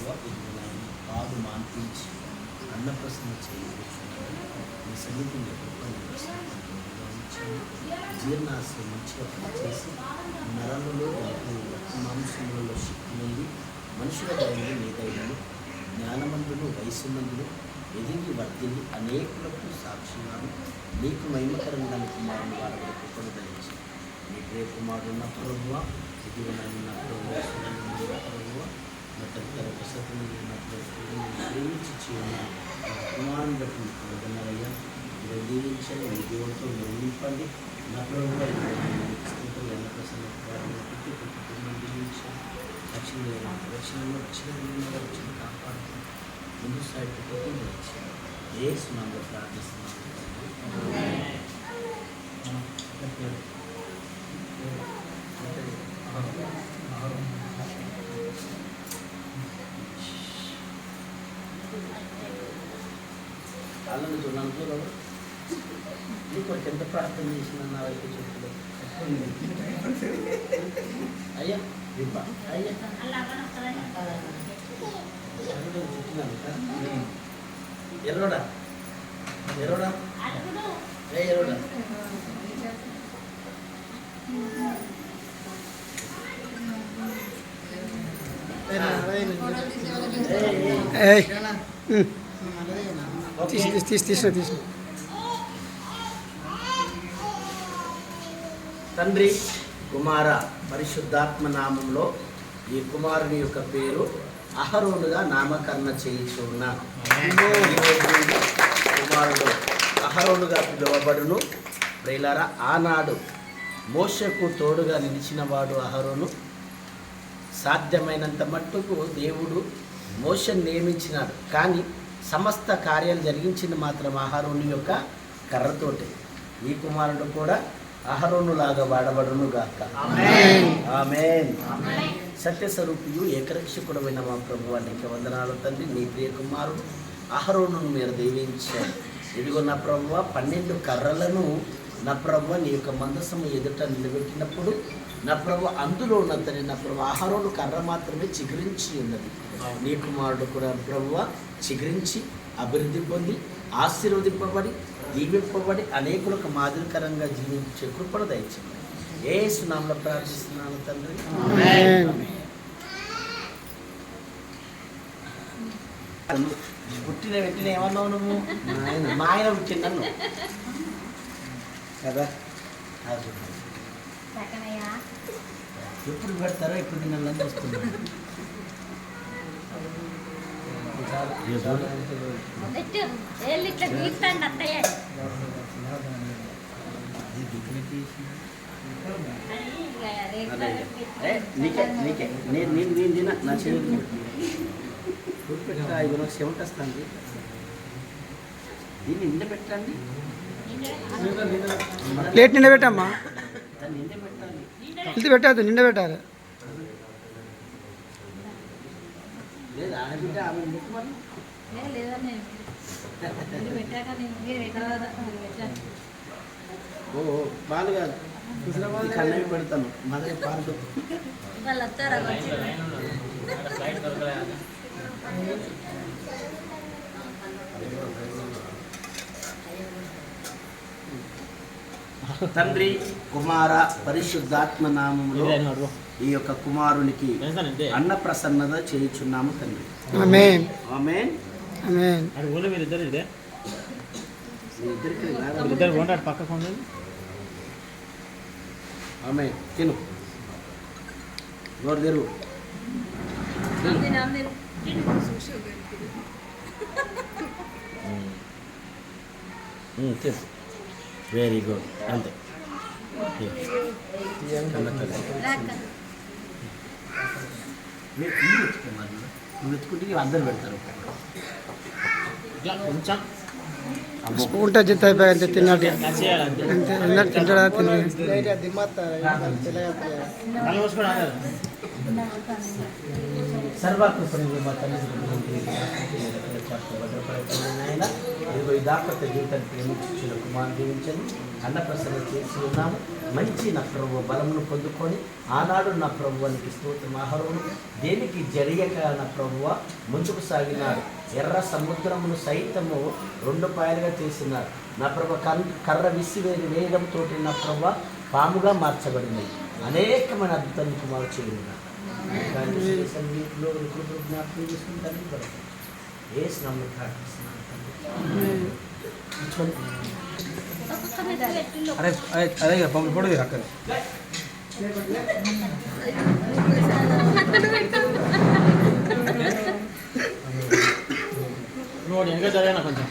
కాదు మాన్పించి అన్నప్రసన్న చేయవచ్చున్నాను. మీ సన్నిధిని జీర్ణాశయం మంచిగా పనిచేసి నరములో మాంసములలో శక్తి నుండి మనుషుల దైవం నీ దైవము జ్ఞానమందులు వయసుమందులు ఎదిగి వర్తిల్లి అనేకులకు సాక్షిగాను నీకు మహిమకరంగా కుమారుని వారి కృపను ధరించి నీ ప్రియ కుమారుడు ఉన్న ప్రభువ ఇదివనన్న ప్రభువ నా తల్లిదండ్రుల వసతులు ప్రేమించి చేయని కుమారుని బట్టి మీకు వదనాలయ్యా మీరు దీవించండి మీ దేవుడితో నింపండి నా ప్రభువ ఎన్న ప్రసన్న కుటుంబం దీవించండి రక్షణలో రక్షణ కాపాడుతుంది ముందు సైడ్ ఏ సునామలో ప్రార్థిస్తున్నాను. వాళ్ళని చూడాలి నీకు ఎంత ప్రార్థన చేసిన నా వైపు చెప్తుంది అయ్యా అయ్యా ఎర్రోడా ఎర్రోడా ఎర్రోడా తీసిన తండ్రి కుమార పరిశుద్ధాత్మ నామంలో ఈ కుమారుని యొక్క పేరు అహరోనుగా నామకరణ చేయించున్నాను. కుమారుడు అహరోనుగా పిలువబడును. ప్రియులారా, ఆనాడు మోషకు తోడుగా నిలిచినవాడు అహరోను. సాధ్యమైనంత మట్టుకు దేవుడు మోషను నియమించినాడు, కానీ సమస్త కార్యాలు జరిగించింది మాత్రం అహరోను యొక్క కర్రతోటి. ఈ కుమారుడు కూడా అహరోనులాగా వాడబడును గాక. ఆమేన్. సత్యస్వరూపియు ఏకరక్షకుడమైన మా ప్రభువా నీకు వందనాలు తండ్రి. నీ ప్రియ కుమారుడు అహరోనును మీరు దీవించారు. ఇదిగో నా ప్రభువా 12 కర్రలను నా ప్రభువా నీ యొక్క మందసము ఎదుట నిలబెట్టినప్పుడు నా ప్రభు అందులో ఉన్నతని నా ప్రభు అహరోను కర్ర మాత్రమే చిగురించి ఉన్నది. నీ కుమారుడు కూడా ప్రభువా చిగురించి అభివృద్ధి పొంది ఆశీర్వదింపబడి దీవింపబడి అనేకులకు మాదిరికరంగా జీవించే కృపను దయచేయండి. యేసు నామములో ప్రార్థిస్తున్నాను తండ్రి. పుట్టిన వెంటనే ఏమన్నావు నువ్వు? మా ఆయన పుట్టిన నన్ను కదా. ఎప్పుడు పెడతారో ఎప్పుడు తినాలని చూస్తున్నాను. నీకే నేను తిన నా చెవి పెట్ట 5 నాకు చెమట వస్తుంది. దీన్ని నిండ పెట్టండి. ప్లేట్ నిండ పెట్టమ్మా. నిండ పెట్టాలి. ఇది పెట్టద్దు, నిండ పెట్టాలి. లేదు ఆడబిడ్డ ఆమె ముట్టుమని ఓ పాలు కాదు కన్నవి పెడతాను. మదే పాలు తండ్రి కుమార పరిశుద్ధాత్మ నామములో ఈ యొక్క కుమారునికి అన్న ప్రసన్నత చేయుచున్నాము తండ్రి. ఆమేన్. ఆమేన్. ఆమేన్. ఆమేన్. తిను నోరు తెరువు. Very good. అంతే నువ్వు వెతుకుంటే అందరు పెడతారు. కొంచెం స్పూన్ టచ్ అయిపోయి అంతే తిన్నట్టు అంతే తింటాడా తిన్న సర్వాకృపణి మా తల్లిదండ్రులు భద్రపరచండి నాయన. ఇదిగో ఈ దాపత్య జీవితాన్ని ప్రేమించిన కుమారుని దీవించండి. అన్నప్రసన్న చేసి ఉన్నాము. మంచి నా ప్రభు బలమును పొందుకొని ఆనాడు నా ప్రభువానికి స్తోత్రం. అహరోను దేనికి జరియక నా ప్రభువ ముందుకు సాగినాడు. ఎర్ర సముద్రమును సైతము 2 పాయలుగా చేసినాడు. నా ప్రభు కర్ర విసివేది వేగంతో నా ప్రభు పాముగా మార్చబడినాయి. అనేకమైన అద్భుతాన్ని కుమారు చేయున్నాడు. సంగీతంలో జ్ఞాపకం చేసుకుంటాను. ఏ స్నామం ప్రార్థిస్తున్నాను. అరే అదే పంపు పొడి అక్కడ నోడి ఇంకా చదివాను కొంచెం